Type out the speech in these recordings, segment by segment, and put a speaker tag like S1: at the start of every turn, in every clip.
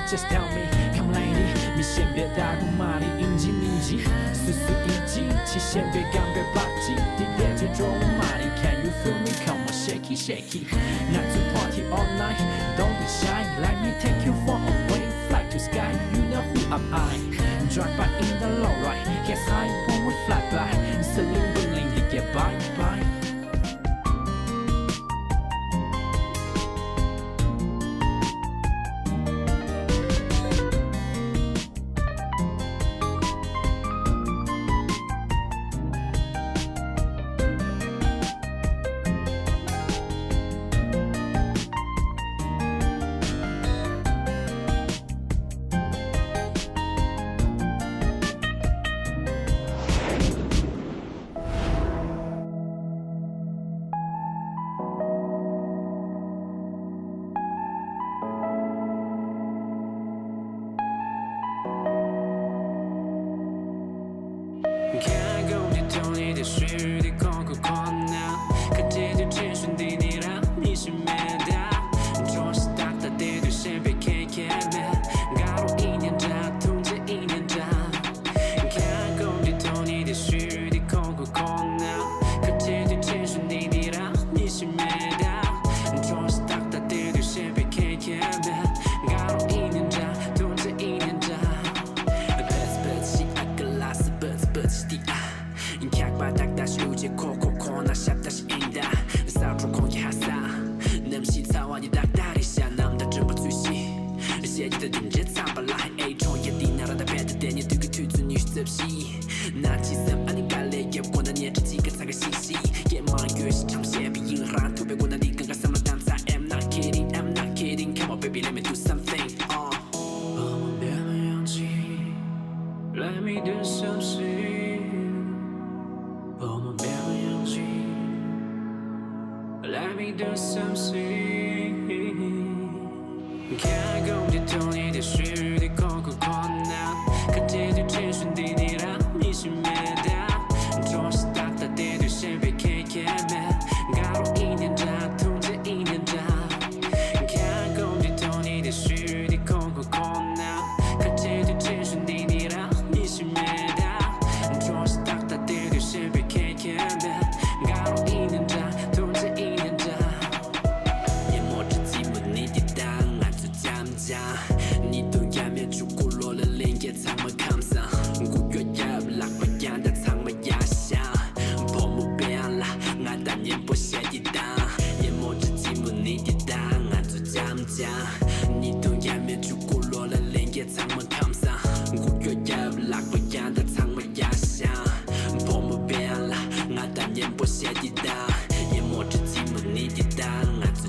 S1: Just tell me, come lady， 你先别打鼓骂你，应急应急，速速一击，期限别赶别吧唧，地点最重骂你 ，Can you feel me? Come on, shake it, shake it. Night to party all night, don't be shy. Let me take you far away, fly to sky. You know who am I? Drive by in the low ride, yes high when we fly by. Sling bling, you get bye bye.
S2: 看公地头你的水的空空空呐，看这对真顺的你啦，你是没的，总是大大的对身边看看的，搞了一年长，通着一年长。看公地头你的水的空空空呐，看这对真顺的你啦，你是没的，总是大大的对身边看看的，搞了一年长，通着一年长。다시 우지 코코코 나 샵 다시 인다 싸우고 공기 하사 남시 차원이 닥다리샤 남다 좀 버투시 시에지다 딘제 참발라 에이 총예디 나라다 배드 대니 두개 투준 유습시 나 지삼 아닌 갈래 예고 난 예지가 사가 시시 예만 교시 참 셰비 인란 두배고 난 이끈가 삼라 담사 I'm not kidding come on baby let me do something Let me do something Let me do something 看公地头你的水的空空空呐，看这对真顺的你啦，你是没的，总是大大的对身边看看的，搞了一年长，通着一年长。看公地头你的水的空空空呐，看这对真顺的你啦，你是没的，总是大大的对身边看看的，搞了一年长，通着一年长。你都야매 죽고 rol了连夜苍茫감상古月夜lạc và gian đã苍茫压下破木变了我当年不屑抵挡淹没着寂寞你抵挡我做잠자你都야매 죽고 rol了连夜苍茫감상古月夜lạc và gian đã苍茫压下破木变了我当年不屑抵挡淹没着寂寞你抵挡我做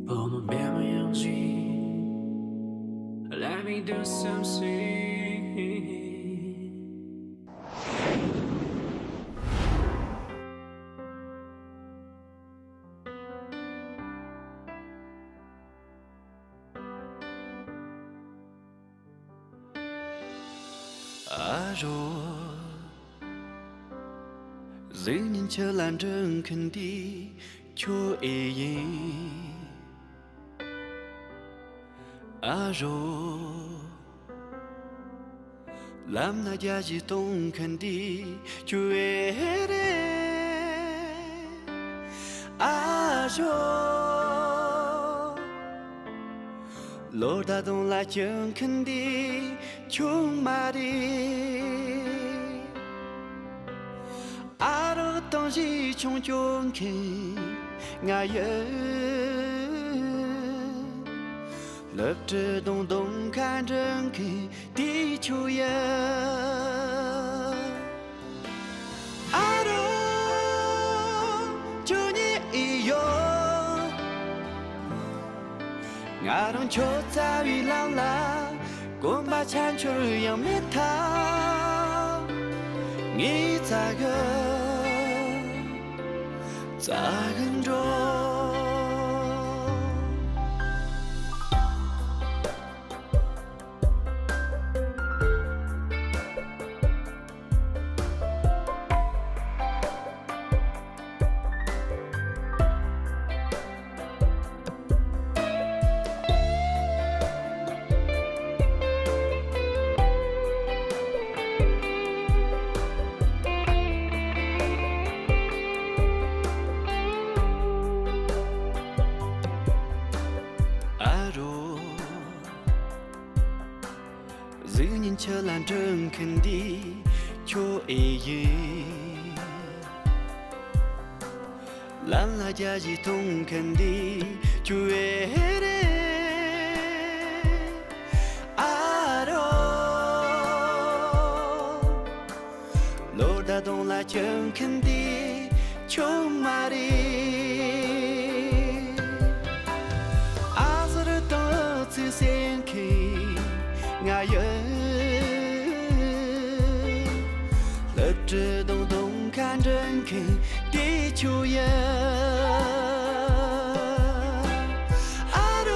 S2: 我们变换游戏 Let me do something
S3: 阿若，人人却懒真肯的却爱人。阿若，làm na gia ji tông肯的却爱人。阿若，罗达东来真肯的。chung mari aro tong ji chung chung ke nga ye lập着东东看真ke地球也 aro 就你一有 nga dong cho ta wi lang la 곰바 찬초를 영매타 이 작은 조 chờ lan trừng khẩn đi cho ai ye lan la gia ji tung khẩn đi cho ai re aro lô đã đông la trừng khẩn đi cho mari azar to tu sen ki ngài ơi这东东看真看地球也阿罗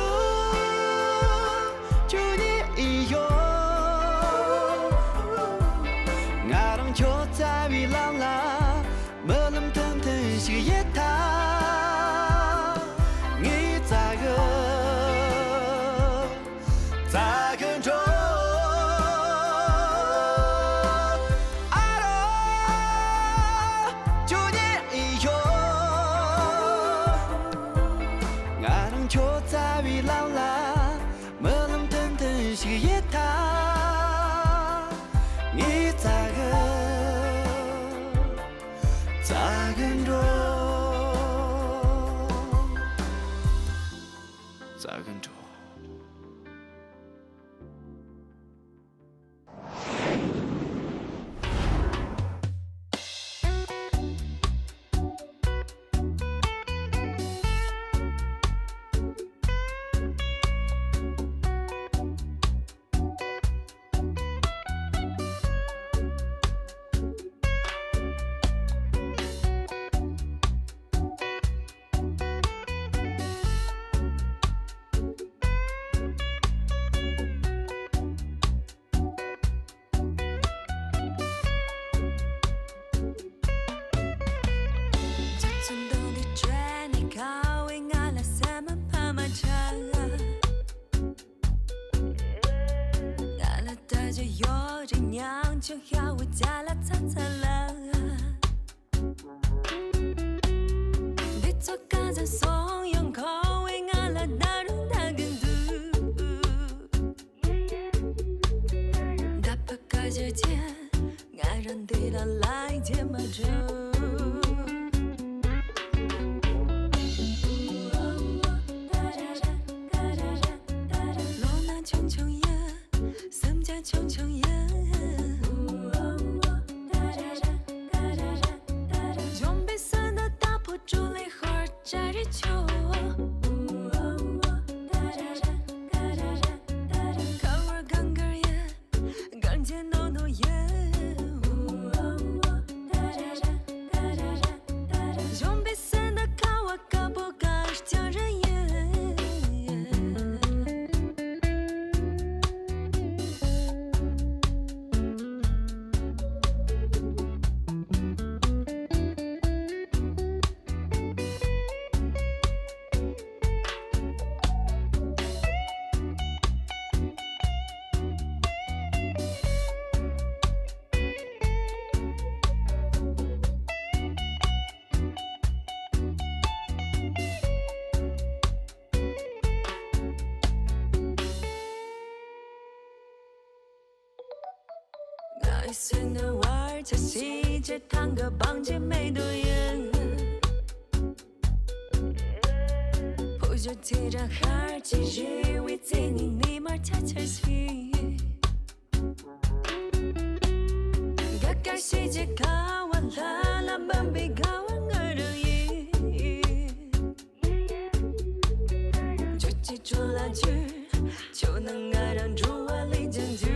S3: 就你一有我让就在为浪啦没能腾腾是也他你咋个咋个着작은 조就要我家了擦擦了别做干净怂恿口味俺了大人大更多大把个姐姐爱人地了来接嘛住罗那穷穷呀三家穷穷呀准备散的打破竹篱花摘
S4: 球。看我干干耶，干姐闹闹耶。用比赛的看我敢不敢是强人耶。爱随那玩家细节，谈个绑架没多远。不就提着孩子以为自己立马恰恰西。个个细节看完了，那门被看完个人意。就记住那句，就能爱上主我李正句。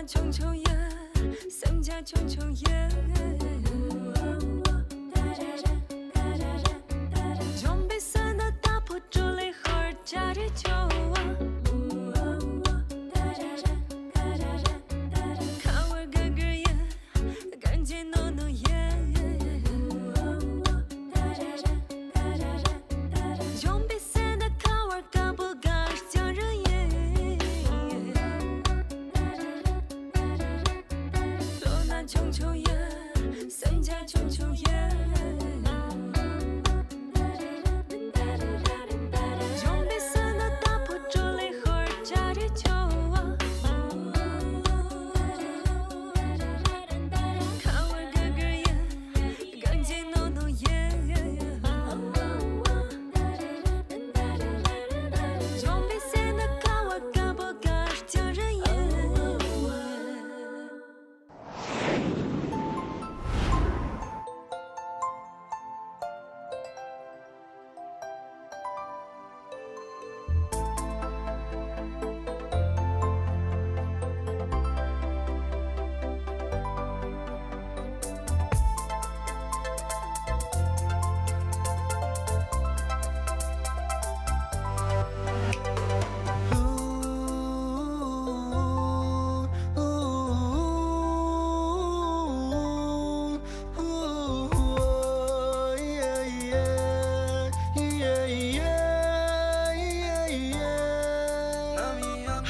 S4: 穷穷耶，三家穷穷耶。用比赛的打破竹篱和加着球。看我哥哥耶，赶紧弄弄耶。用比赛的看我敢不敢是强人耶。穷穷耶，三家穷穷耶。用比赛的打破竹篱和加着球。看我哥哥耶，赶紧弄弄耶。用比赛的看我敢不敢是强人耶。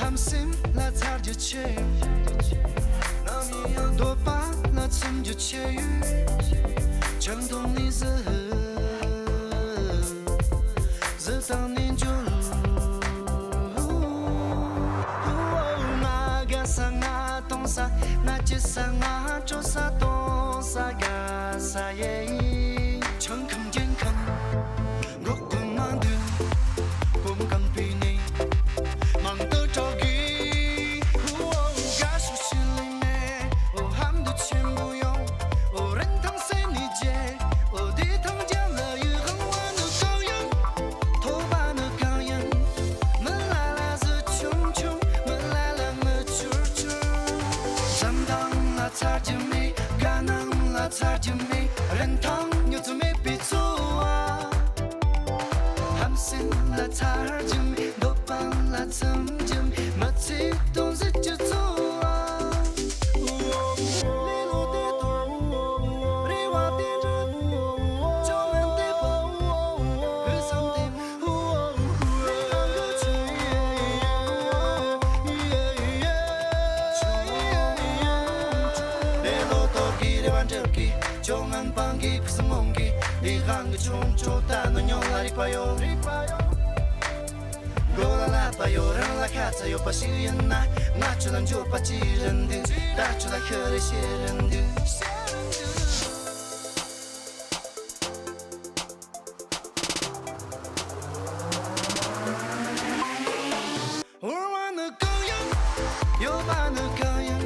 S3: Hamsim la tar ju che多巴那曾就切语相同的字自当年就那个啥那东啥那就啥那就啥东啥个啥耶诚恳健康我困难的不敢比你忙得着急该说心里面他们的钱不用人疼谁理解地疼见了也很晚的羔羊头发的羔羊门来了是穷穷门来了么圈圈上当了才就没干能了才就没人疼又怎么比错啊他们信了才就没都帮了曾经没气都是就错啊Jangan panggil pesemongi Lihat kecung-cung tak nonyong lari payo Gola la payo Rang la kata yo pa siyan na Ngacho lang jo pa chiran du Dacho la kere shiran du Urwan的羔羊有把的羔羊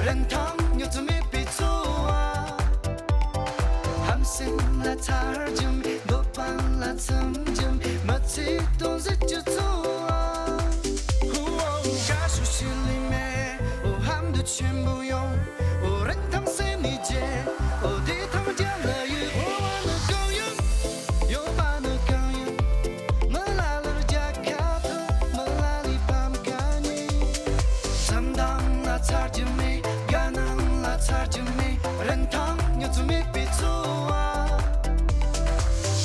S3: 人疼又怎么被错啊？함생来擦耳针，多半来曾经，每次都是就错啊。感受心里面，含的全部用，人疼谁理解？地疼加了雨，我玩的更远，又玩的更远，没来了加卡特，没来里把么干你，怎当那擦着没，干能那擦着没，人疼又怎么被错啊？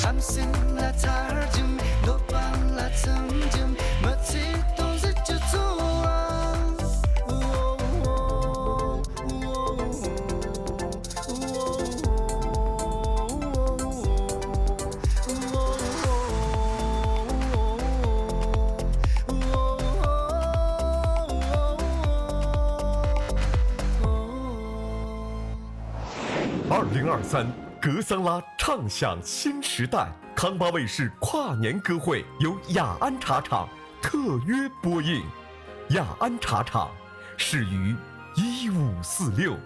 S3: 함생来擦耳针，多半来曾经，每次都是就错啊。
S5: 2023格桑拉唱响新时代，康巴卫视跨年歌会由雅安茶厂特约播映。雅安茶厂始于1546，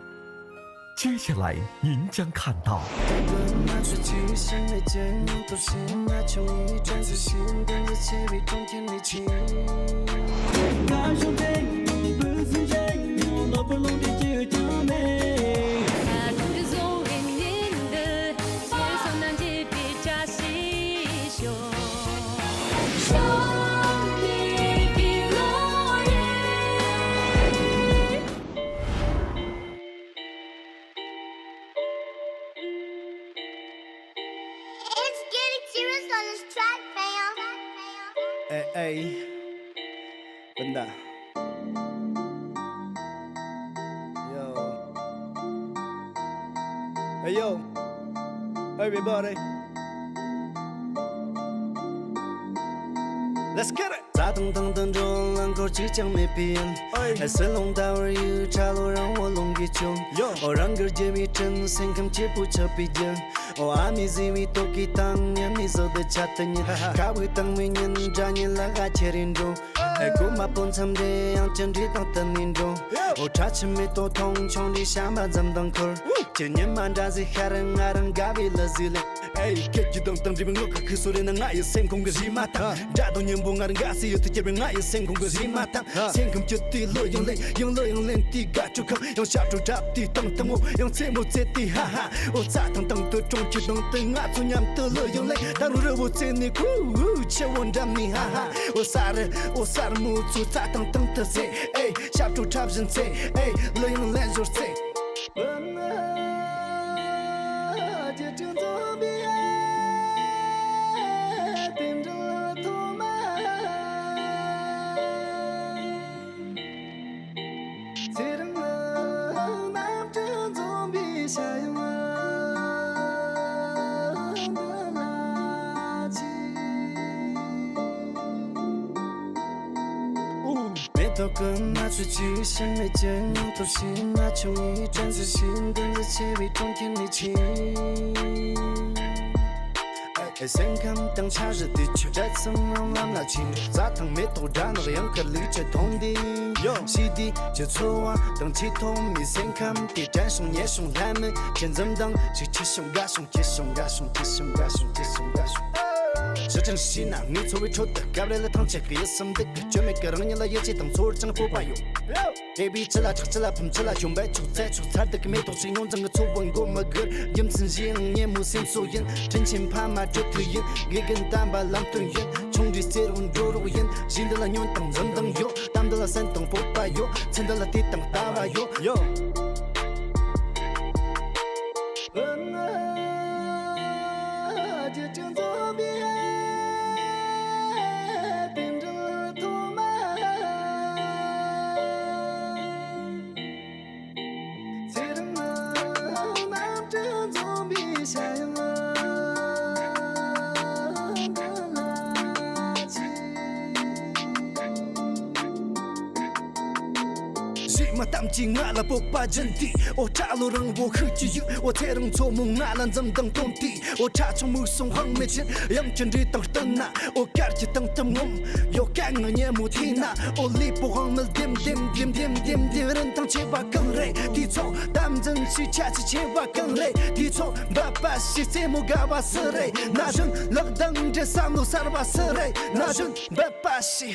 S5: 接下来您将看到。
S3: 拿出去先没见用都是那穷一转自信，跟着切比中天力气。
S1: 感受这不是这有那不拢的就叫美。
S3: Hey, benda. Yo. Hey yo, everybody. Let's get it. 咋等等等着两口即将没变，还是龙大味有茶路让我龙给穷，让个姐妹真心看接不着鼻尖。阿弥陀佛，多给当年你走的恰当年，卡位当每年扎年来还切人中，姑妈本参的样真的当等年中，查起没多痛，穷的想把咱们当口，今年满扎子海人爱人嘎为了自恋。Get you don't think我可可说的那爱生空个是马汤，扎到年不爱人嘎死有的这边爱生空个是马汤，先空就地落用泪，用泪用泪地嘎就坑，用小猪扎地等等我，用切木切地哈哈，我咋等等的中就等等啊，做娘的落用泪，当如热我切你哭，切我让你哈哈，我杀了木族咋等等的谁，小猪插不上谁，落用泪就谁。就正左边，盯着头马，接着我拿着左边下用我的垃圾。没头哥拿出去，先没见用都是那穷一转自信，跟着切比中天力气。先看当茶日的球，这次让咱那情侣咋趟没头扎那个样个绿着通的，洗的就错啊，等起头没先看的战胜也胜来们，现怎么当是七雄嘎雄，七雄嘎雄，七雄嘎雄，七雄嘎雄。是真是那，你作为丑的，搞不来了趟这个也什么的，绝没个人你来也去当错整个不怕用。这比吃了吃吃了碰吃了，穷白出菜出菜的个没东西用整个错问过么个，阴森些能年木心所言，真情怕嘛就对应，一根单把浪对应，冲着些人肉肉烟，新的了牛等人等有，当的了山等不怕有，蹭的了地等大把有。就正左边，盯着头马，接着我拿着左边下用我的垃圾。当机俺了不把人地，我扎路人我很自由，我才能做梦俺了怎等动地，我查出目送横面前，让真理等等那，我感觉等等我，有感我也没听那，我离不横了点人当千万更累，地错，他们真是恰起千万更累，地错，把西塞木嘎巴死累，那人冷等这三路三把死累，那人把西。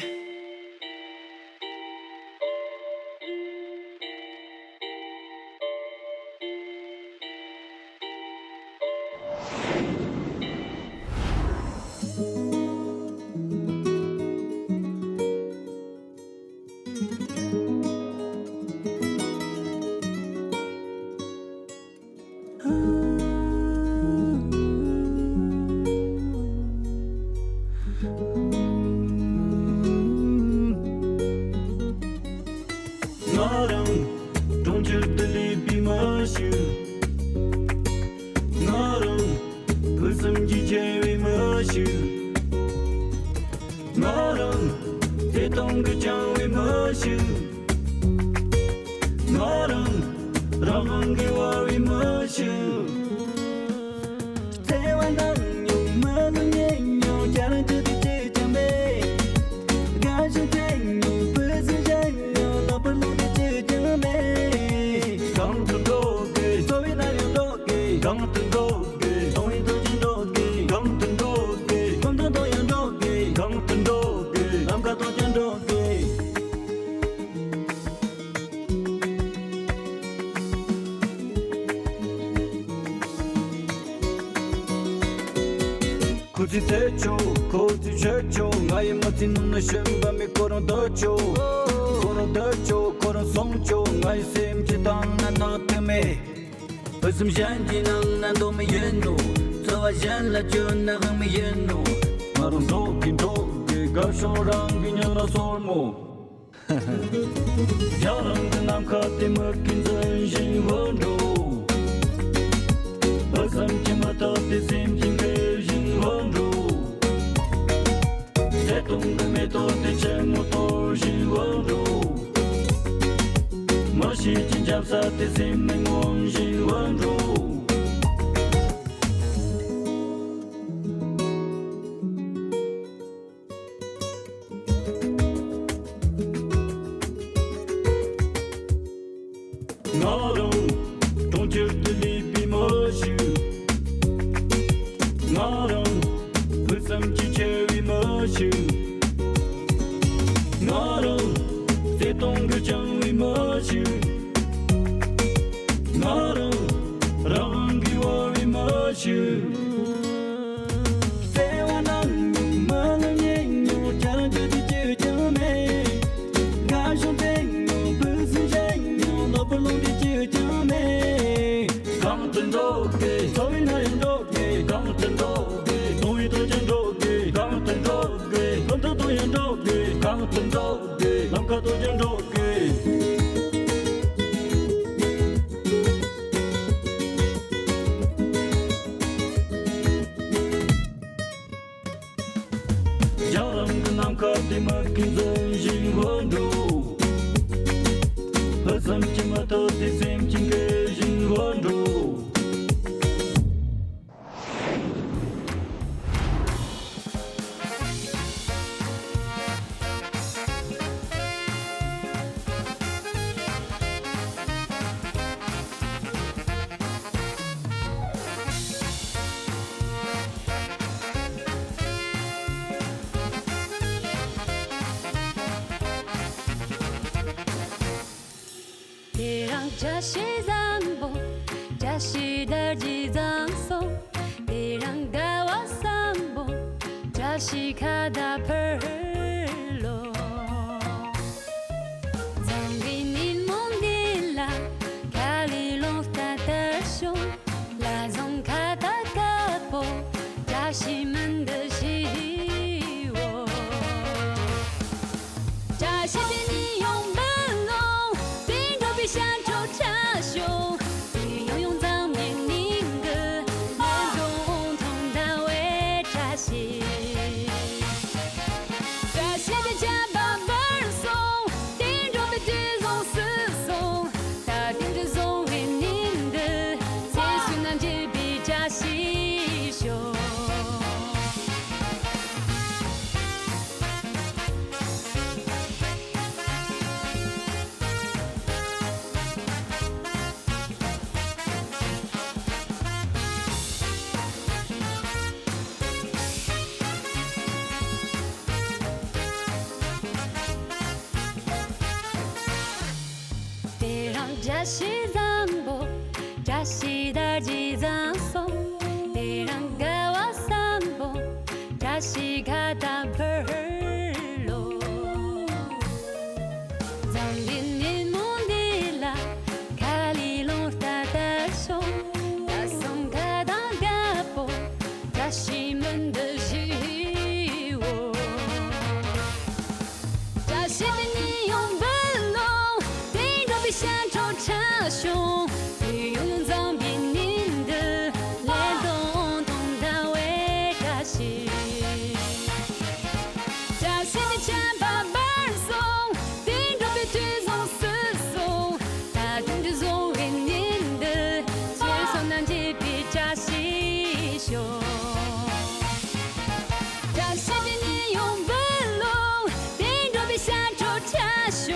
S4: 这些天家把本送，顶着的这种思索。 다시 잠복 다시 달지 않소 내랑 가와 삼복 다시 가다 별로 잠긴 문딜라 갈리롱 따다쇼 다송 가다 가보 다시 문드시오 다시 니 용별로 내가 비싼 조차胸，你永远藏比您的脸动动到为扎心，扎心的肩膀伴送，顶着别去送四送，他顶着送给您的，接送南极比扎西胸，扎心的你永不落，顶着别下周插胸。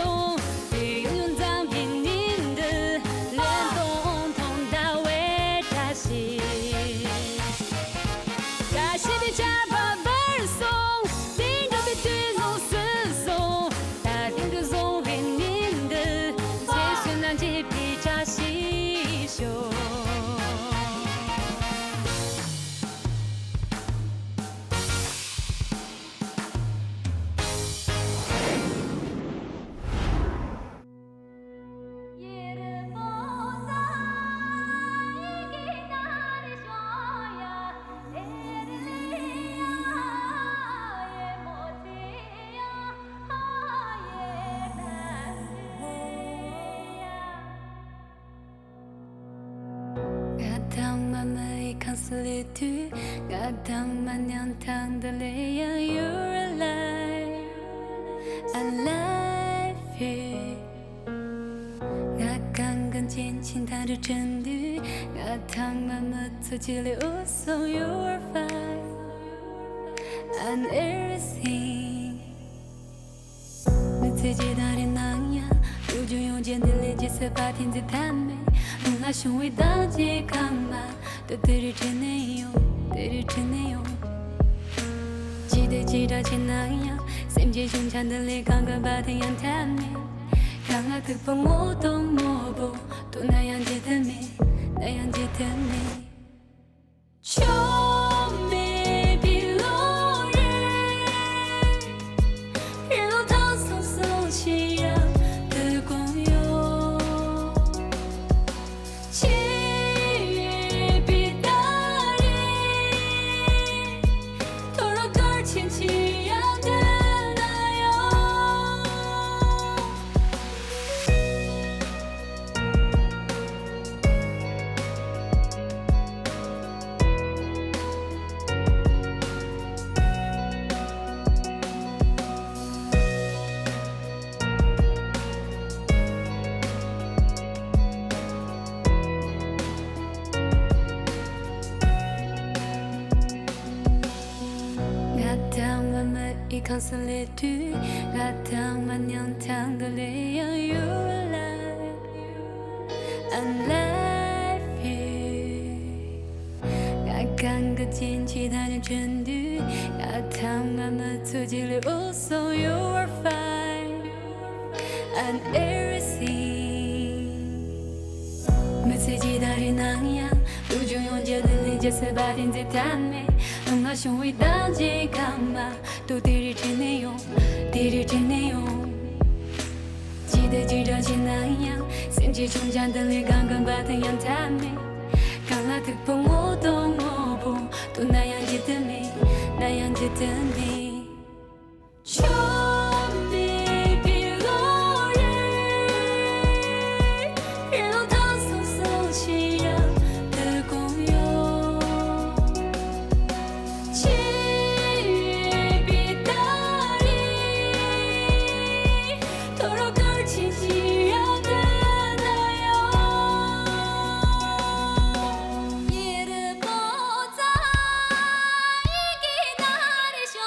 S4: Solitude, 가당 마냥 당들래야 you're alive, alive here. 가강근 진친 다를 전들, 가당 맘부터 질려 웃어 you're fine, and everything. 늦지 다른 낭야, 우주 용전 들리지 스파틴 듯한 매, 뭔가 쉬위 다지 강마. 또 들이치네요 들이치네요 지대지라진 나야 샘지 중찬들리 강가받은 연탄네 강아 극복 모두 모보 또 나얀지 듣네 나얀지 듣네 처음에 빌로를 일로 다소 소시야 뜨거요 Solitude, 가당 마냥 당들래야 you're alive, alive here. 가강 끝인 지단의 준비, 가당 맘부터 질려 웃어 you're fine, and everything. 메시지 다른 낭야, 우주 용자들 이제 스바딘 듯한 매, 뭔가 쉬위 다지 감마. 또 들이치네요 들이치네요 지대지러진 나야 샘지 중잔들리 강강받은 연탄네 강라 극복 모두 모보 또 나얀지 듣네 나얀지 듣네 처음에 빌로를 일로 다소 소시야 뜨거요 이를 보자 이기 나를 쇼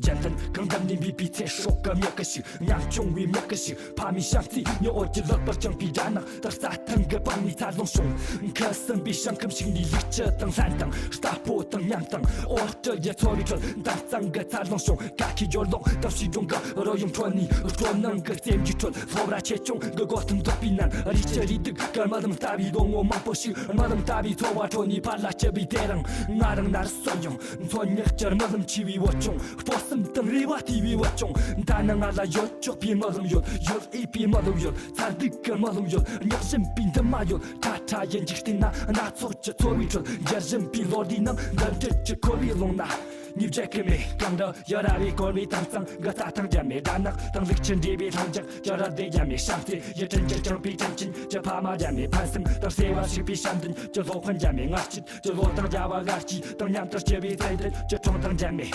S1: 简单강단你比天说个灭个性，两穷为灭个性，怕米相自你我记了不将必然能，但撒腾个帮你擦龙胸，可生比上更心里立着等三等，打破等两等，我这也错里准，当三个擦龙胸，嘎起摇龙，当西中个若用穿你，说能个zem举准，佛来切中个같은 더 빛난 리처리 득 얼마든 답이 동호 망보시 얼마든 답이 도와줘니 발라제비 대랑 나랑 나를 써용 손역절 얼마든 지위 워종 보슴 등 리와 TV 워종 다낭 알라 요쪽 비마름 요 요이 마름 요 살득 얼마든 요 역심 빈다 마요 타타 연직티나 나 소저 소리전 여름 비로디나 널듯 코리롱나你这个没讲到要让你过你当上个大堂家没大脑当力chân地比堂讲叫他对家没上帝也真正正比真真这怕嘛家没攀升当谁话是比山登这罗环家没阿起这罗当家话阿起当娘当这比在登这装当家没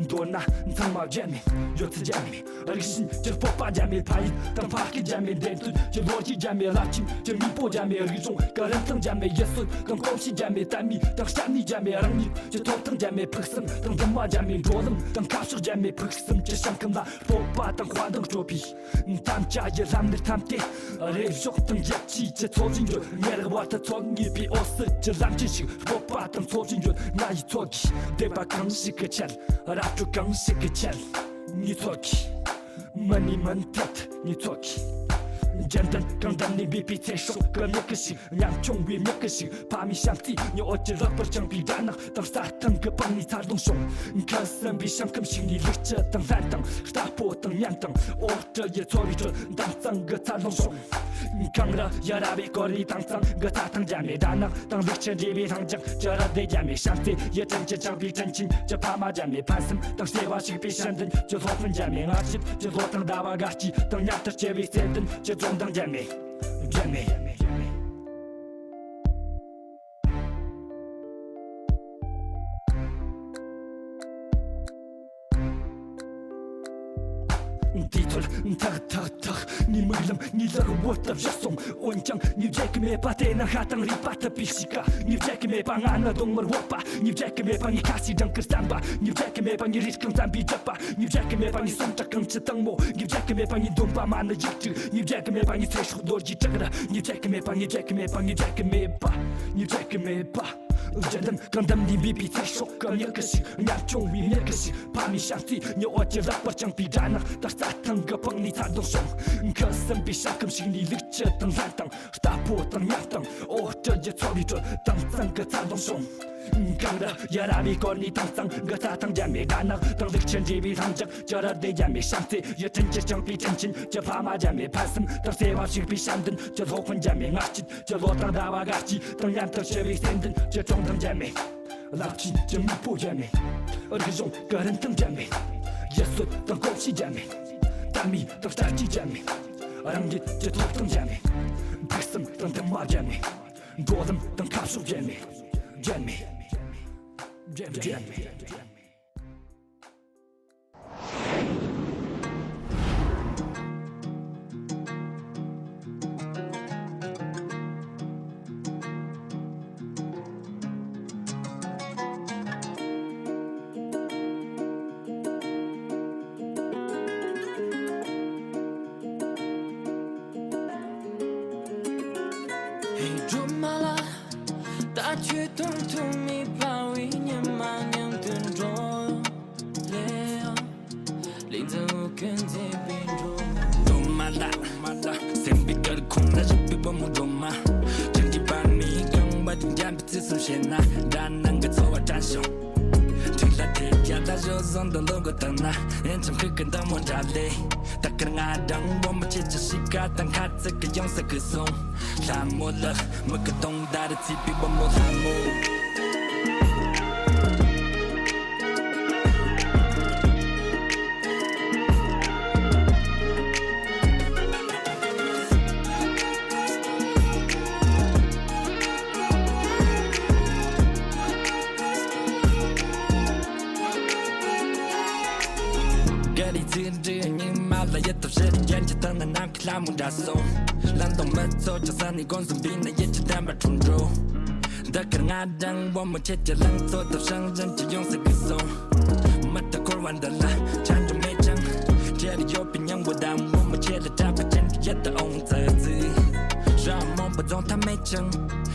S1: 多拿苍毛家没有次家没而心这佛把家没拍当帕给家没带顿这逻辑家没拉近这米波家没而中个人当家没耶稣当高兴家没单米当山里家没让你这头当家没拍升当怎么家没着冷当卡手家没拍升这想看那佛把当花当作弊当家也让你谈的而说当一起这错进去你的话他错你比我死这让进行佛把当错进去那一错起对吧更是个钱而就更是个钱你错起 Money man tet你错起简单简单你比才说个灭个性两穷为灭个性怕米相自你我只了不将必然能当撒腾个帮你擦龙胸看身比上更心里立着等三等打破等两等我这也错离着当三个擦龙胸刚了要拉比过你当三个擦腾家没大能当立着地比堂讲这了对家没相自也真正将比真情这怕嘛家没攀升当谁话是比山登就错分家没阿起就错当大话阿起当伢的这比山登就中当家没家没低头你没了，你这个我的热送，我讲你这个没把电脑哈当里把它比西嘎，你这个没把俺那东门我把，你这个没把你卡西整个三把，你这个没把你日更三比这把，你这个没把你送这更吃灯木，你这个没把你东把嘛那一直，你这个没把你才说逻辑这个的，你这个没把你这个没把你这个没把，你这个没把。简单刚当你比才说个灭个性，两穷为灭个性，怕米相自你我只了不将必然能，当撒腾个帮你擦龙胸，可身比上更心里立着等三等，打破等两等，我这也错离着当三个擦龙胸。刚的也拉比过你当三个擦腾家没大能，当力chân地比堂讲，叫他对家没相自也真正将比真情，这怕嘛家没攀升，当谁话是比山登，这罗环家没阿起，这罗当大话阿起，当两当谁比山登，这中当家没。拉近这米波家没，而这种个人当家没，耶稣当高兴家没，大米当大鸡家没，让你这头当家没，白森当他妈家没，多人当卡手家没，家没。
S2: 大曲通途米把为年马年顿着了，临走跟在边中。罗马拉，身边个空那是比我们罗马，成绩把你刚把人家不自从先拿，但能个错我战胜。听了天家大手上的 logo 灯啊，眼前可跟到莫扎雷，大个人啊让我们接着西卡当卡这个样色可颂，沙漠了，每个东大的气比我们沙漠。也都是你眼前的那南克拉姆扎松，蓝洞没错，就算你公司比那也只单把冲住。大个人啊让我们切切冷错，到上人就用这个松。
S6: 么的过完的了，缠着没整，这里有别人我当我们切的大把钱也的红色子，让梦不中他没整，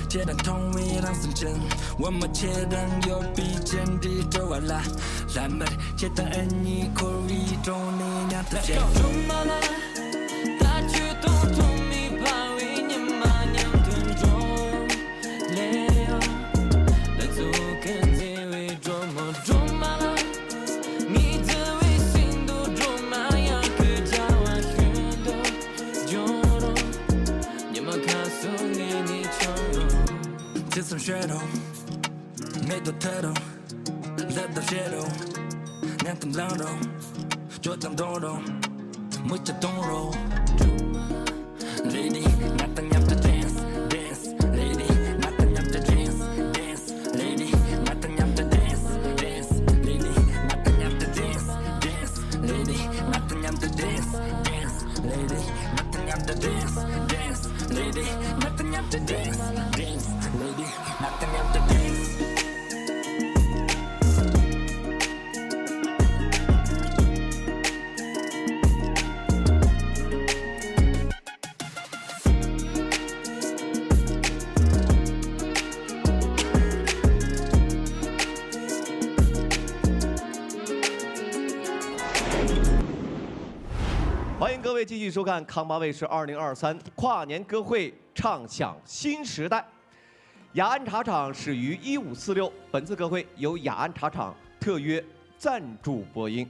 S6: 切的同一让生真，我们切的有比真的多完了，咱们切的恩义可以中你俩的钱。血肉，没多特肉，热到血肉，两桶狼肉，就当多肉，没着冻肉。Lady， 那当样的 dance，dance，Lady， 那当样的 dance，dance，Lady， 那当样的 dance，dance，Lady， 那当样的 dance，dance，Lady， 那当样的 dance，dance，Lady， 那当样的 dance，dance，Lady， 那当样的 dance，dance，Lady。Nothing after this.
S7: 欢迎各位继续收看康巴卫视2023跨年歌会，唱响新时代。雅安茶厂始于1546，本次歌会由雅安茶厂特约赞助播音。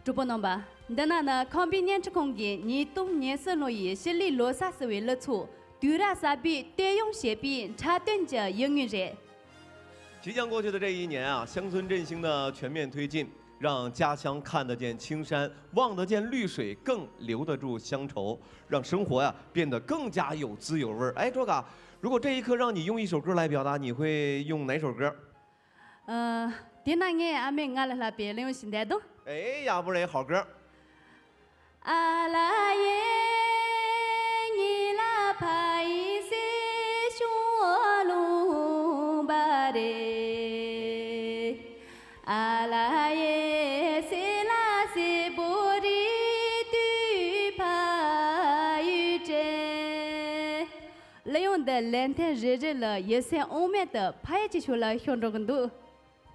S4: 主播侬吧，等那呢，康比年吃空间，你冬年生落叶，是里罗萨斯为了错，对拉萨比对用鞋比茶端着英语热。
S7: 即将过去的这一年啊，乡村振兴的全面推进，让家乡看得见青山，望得见绿水，更留得住乡愁，让生活呀变得更加有滋有味。哎，卓嘎。如果这一刻让你用一首歌来表达，你会用哪首歌？
S4: 点那眼阿妹阿拉拉别用现代动。
S7: 哎呀，不然好歌。
S4: 阿拉耶，你拉拍些小路巴的，阿拉耶，谁拉谁不的对拍一针。利用的蓝天日日了，也是欧美的拍起出了香着更多。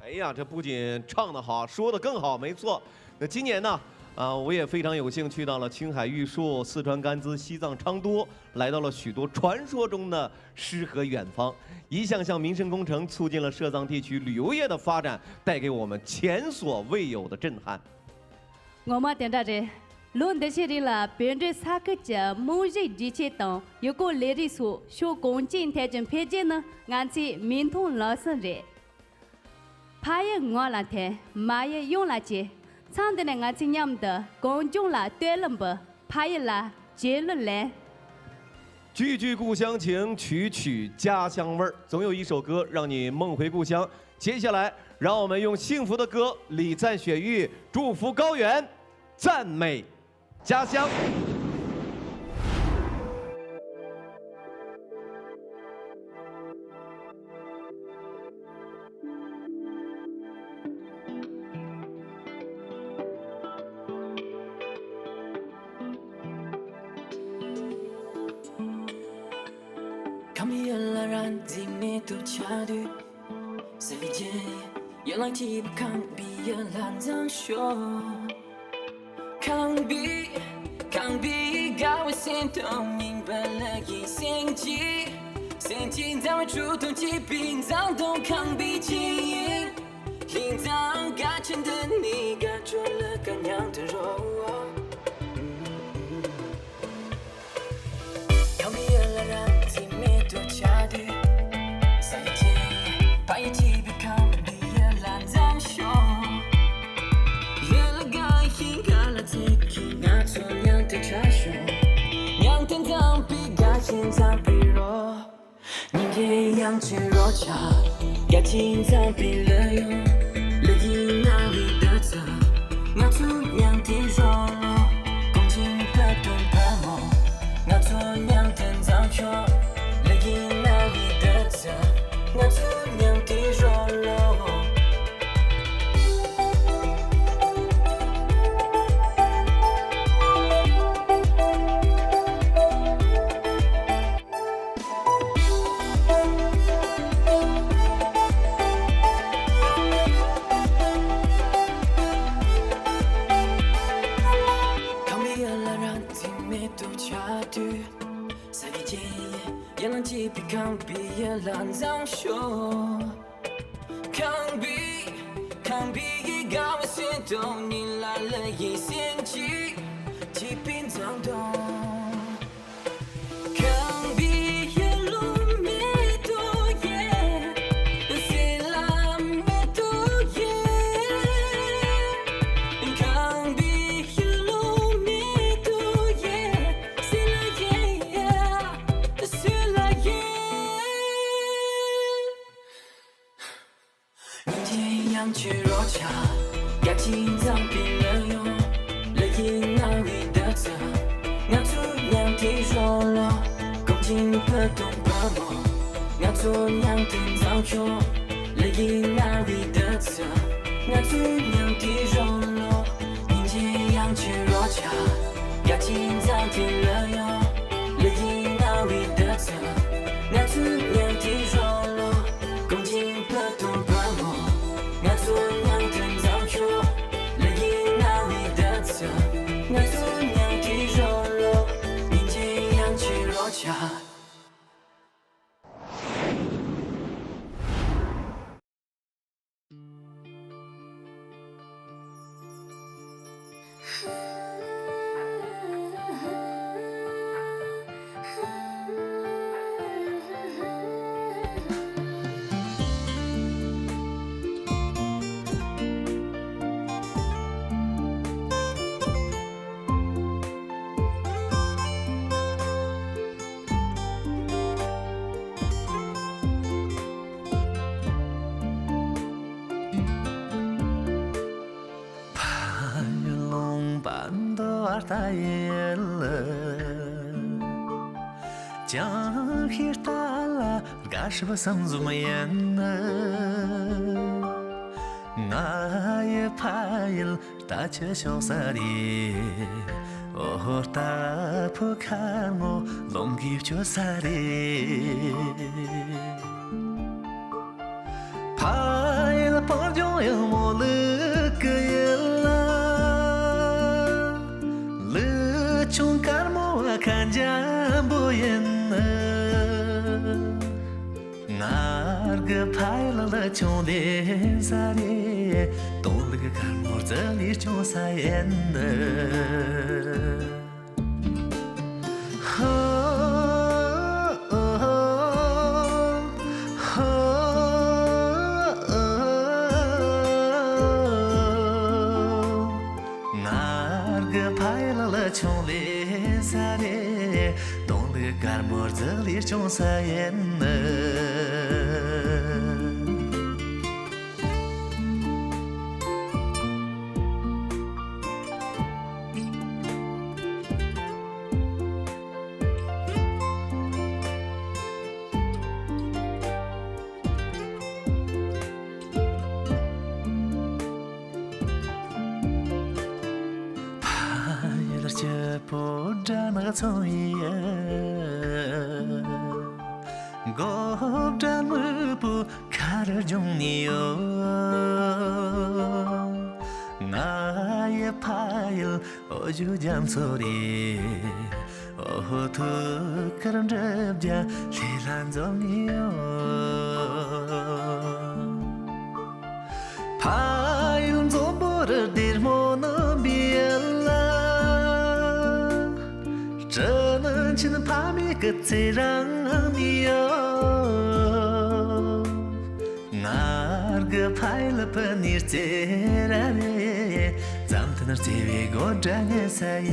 S7: 哎呀，这不仅唱得好，说得更好，没错。那今年呢，我也非常有幸去到了青海玉树、四川甘孜、西藏昌多，来到了许多传说中的诗和远方。一项项民生工程促进了涉藏地区旅游业的发展，带给我们前所未有的震撼。
S4: 我们点到这。论的些人了，别人啥个家某日之前等，有个来的说，小公今天正拍见呢，俺这民通老生日，拍也我来听，买也用来接，唱的呢俺这娘的，公众啦对了不，拍也啦接了来。
S7: 句句故乡情，曲曲家乡味儿，总有一首歌让你梦回故乡。接下来，让我们用幸福的歌礼赞雪域，祝福高原，赞美家乡。
S2: 康比原来让地面都掐的，世界原来提不康比原来脏说。康比，搞我心动，明白了一星期，身体才会触动疾病，躁动康比基因，心脏改成的你，改出了干娘的肉。康比原来让地面都掐的，世界拍一起比康比原来脏说。做娘的查询，娘的当比嘎心脏比弱，你也养只弱茶，嘎心脏比了用，了因哪里的责，我做娘的弱弱，公斤的顿拍毛，我做娘的脏缺，了因哪里的责，我做娘的弱弱。
S6: tu sa vie姐也能几笔抗比也难让说抗比一高我心动你来了一掀起几瓶脏动抗比也路没多耶谁来没多耶抗比也路没多耶谁来耶谁来耶明天阳去若茶压紧张冰了哟了因那里的责我做娘的说了恭敬不动不摸我做娘的早哟了因那里的责我做娘的说了明天阳去若茶压紧张冰了哟了因那里的责我做娘的说了恭敬不动不摸我做娘的早哟了因那里的责我做娘的说了明天阳去若茶
S8: 江黑大了，嘎是不生怎么样呢？我也怕了，大街小巷里，哦，大坡看我龙衣就啥的，怕了碰见有我了个人了，了穷干么看见不厌。个拍了了穷的啥的，懂了个干么这里就啥样呢？哪个拍了了穷的啥的，懂了个干么这里就啥样呢？从一고단 무부 가를 종니요 나의 파일 어주잠 소리 어허투 그런 잡자 리란 종니요 파일 좀 보러 들모는 비엘라 저는 지는 밤이 끝이랑이요 나르가 파일러 퍼니르 테라네 잠드는 TV 고장에 사예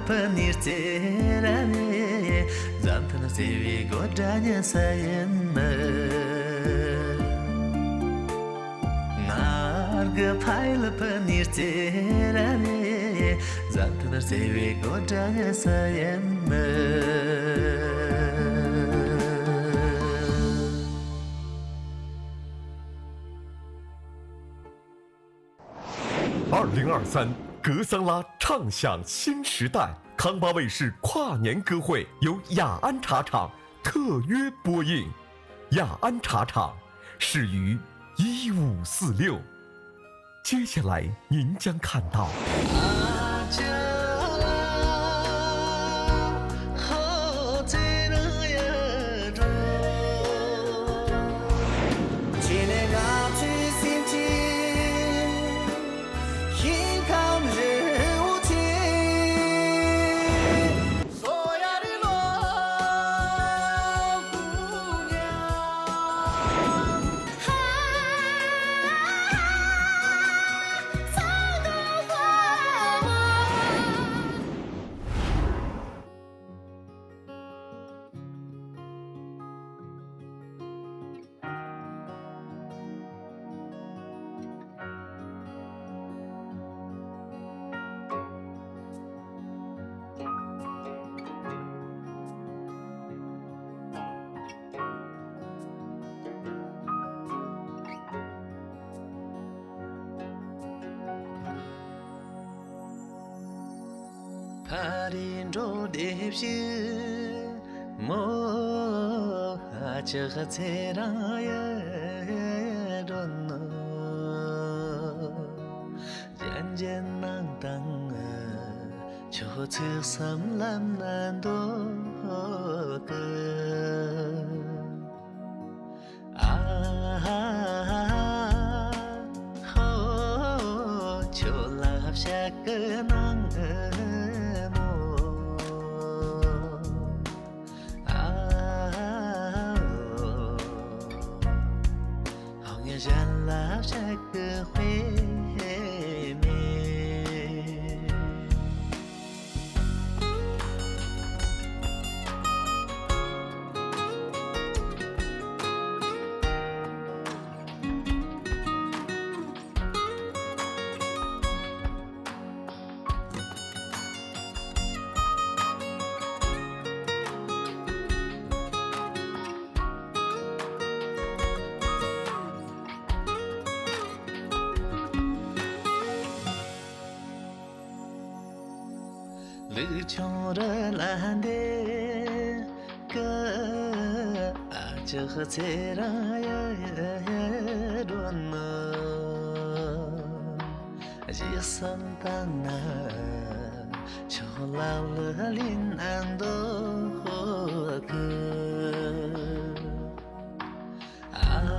S8: Panir terane zamtana sevi godanya sayenna narga paila panir terane zamtana sevi godanya sayenna
S5: 2023格桑拉唱响新时代，康巴卫视跨年歌会由雅安茶厂特约播映，雅安茶厂始于1546。接下来您将看到。
S8: 파린조 대시 모 아저가 제라야 론노 잔잔낭땅 조츠 삼람난도 아호 졸랍샤끄낭 르초라란데 그 아저가 제라야 론노 지선당나 졸라울린 안도 아호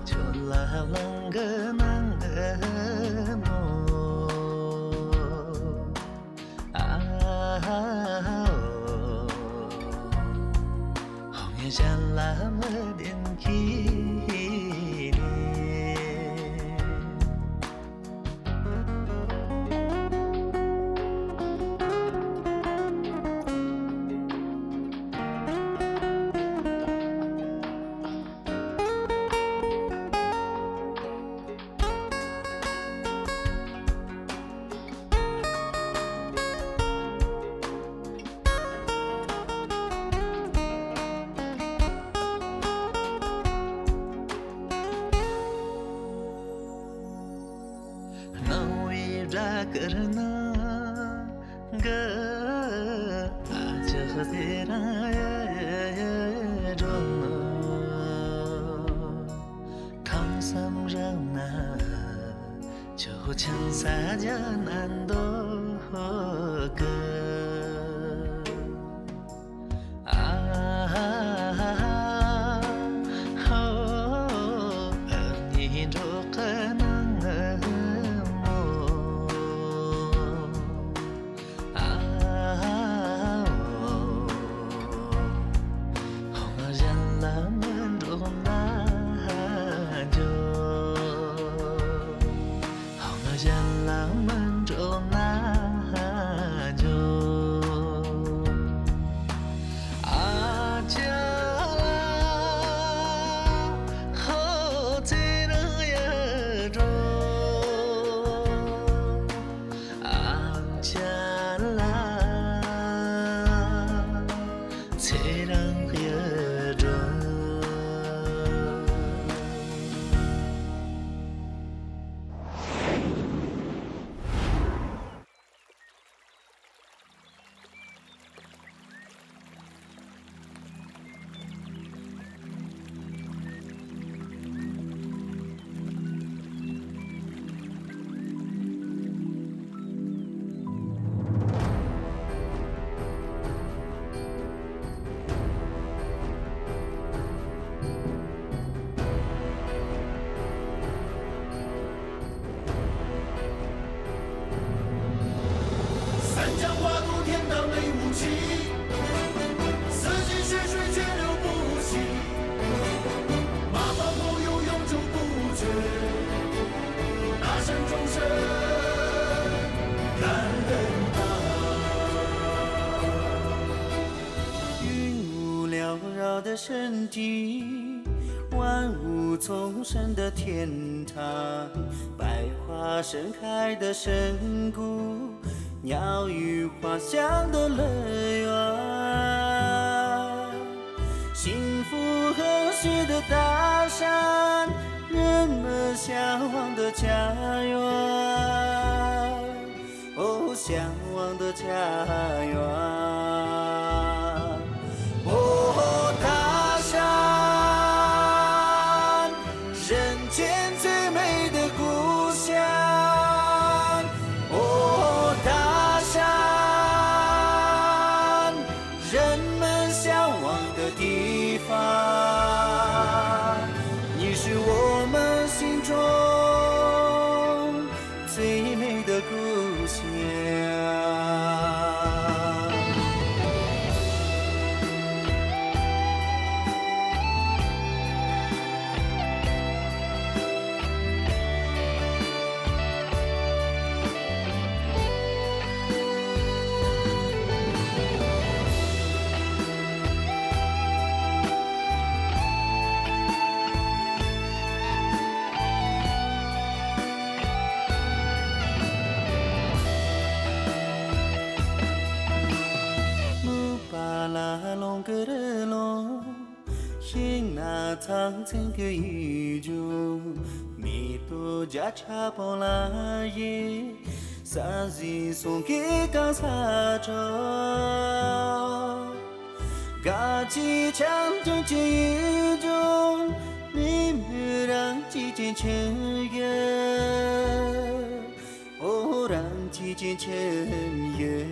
S8: 졸라울랑그나 잘라버린 길이 करना ग आज तेरा रोना 탕 삼랑나 조천 사전 안도 그
S3: 的生机，万物丛生的天堂，百花盛开的深谷，鸟语花香的乐园，幸福和谐的大山，人们向往的家园，哦，向往的家园。哦，大山，人间最美的故乡。哦，大山，人们向往的地方。你是我们心中最美的故乡。个的龙，天那苍天个宇宙，米多加查波拉耶，萨西送给刚萨州，嘎吉强中间宇宙，你们让几间成约，哦让几间成约。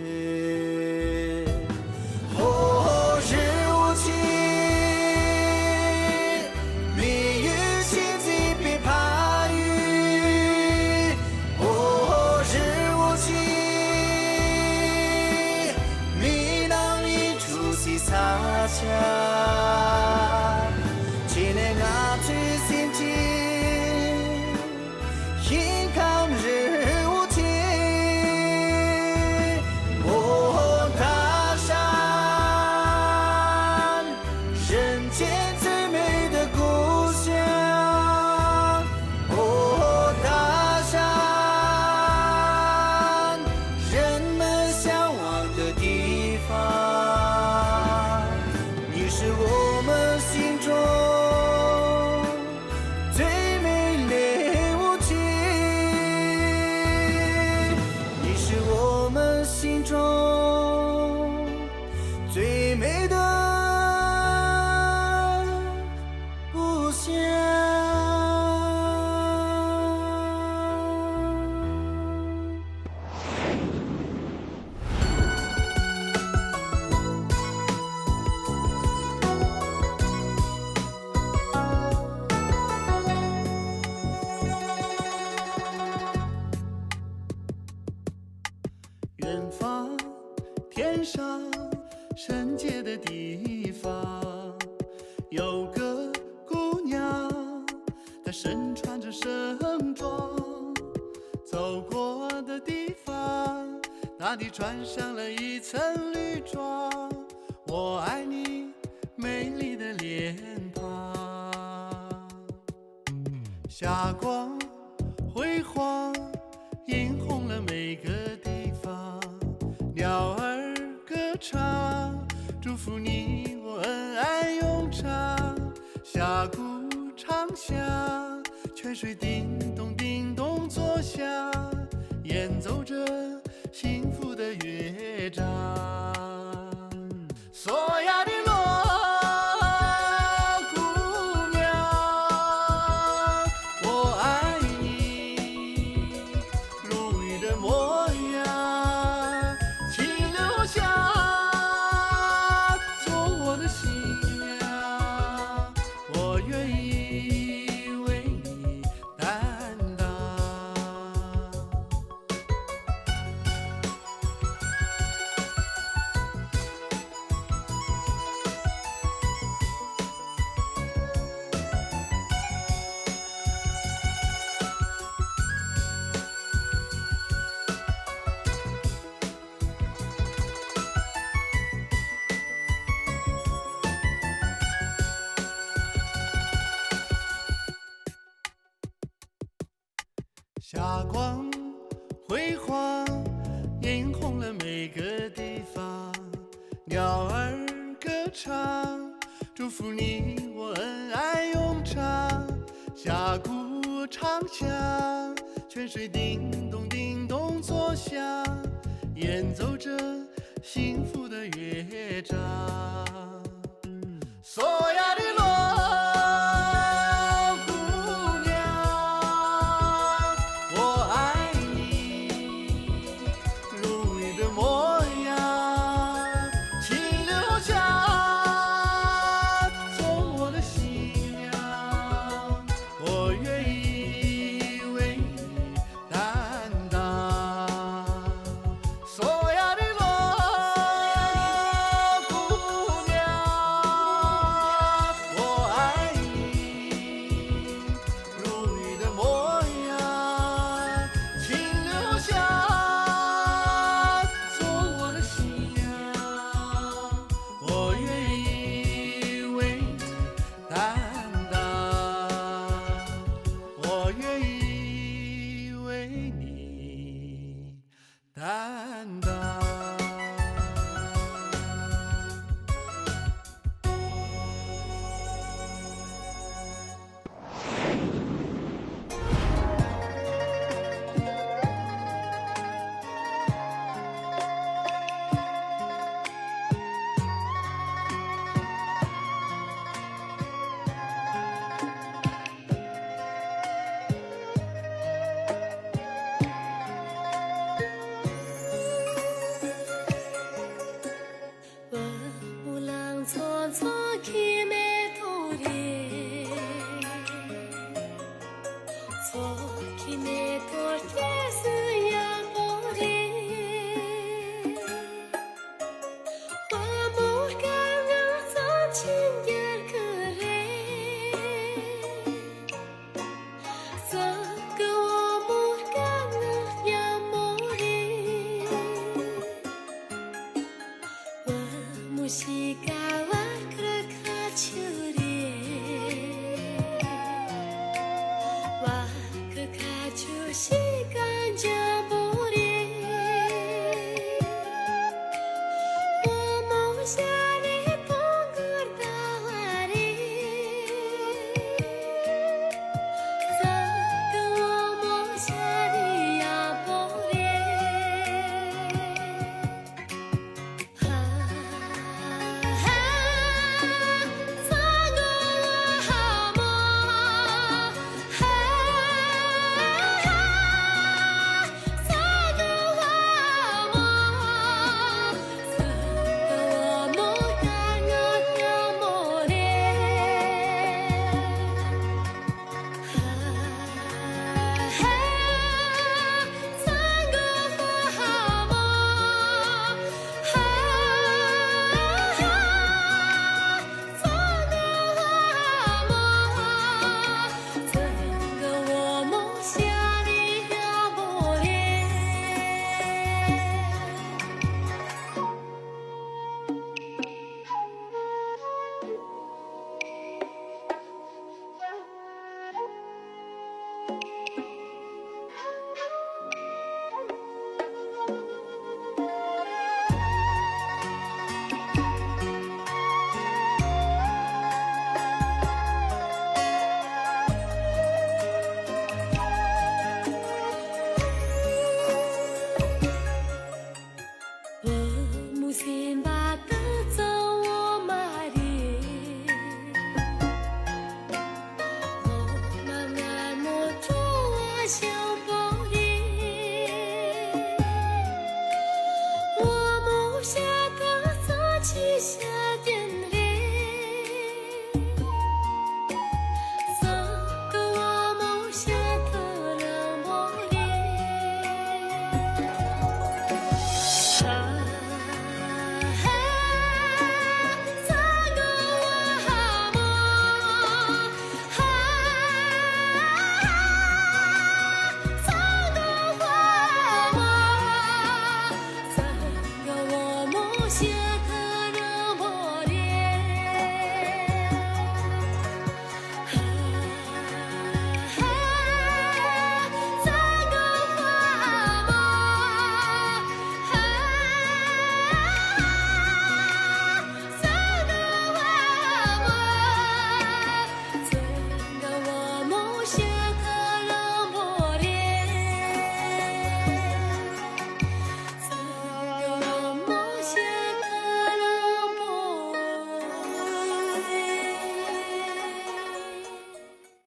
S3: 哦，日无期，蜜语心机别怕雨。哦，日无期，蜜囊一出西撒下，今年啊去心机，眼看日无期。哦，大山。人间最美的故乡，哦，大山，人们向往的地方。你是我们心中最美丽无期，你是我们心中最美的故乡。远方，天上，圣洁的地方，有个姑娘，她身穿着盛装，走过的地方，那里穿上了一层绿装。我爱你，美丽的脸庞，霞光辉煌，映红了每个地方。鸟儿歌唱，祝福你我恩爱永长。峡谷唱响，泉水叮咚叮咚作响，演奏着幸福的乐章。索亚的罗姑娘，我爱你，如玉的模样，请留下做我的新娘，我愿意为你担当。
S8: 霞光辉煌，映红了每个地方。鸟儿歌唱，祝福你我恩爱永长。峡谷唱响，泉水叮咚叮咚作响，演奏着幸福的乐章。索亚的罗姑娘，我爱你，如你的模样，请留下做我的新娘，我愿意为你担当。索亚的罗姑娘，我爱你，如你的模样，请留下做我的新娘，我愿意为你担当，我愿意为你担当。
S4: 乌浪匆匆去没多年，错去没多年是呀不的，我不敢让曾经也可怜，这个我不敢让呀莫的。我西嘎哇克卡丘里，哇克卡丘西。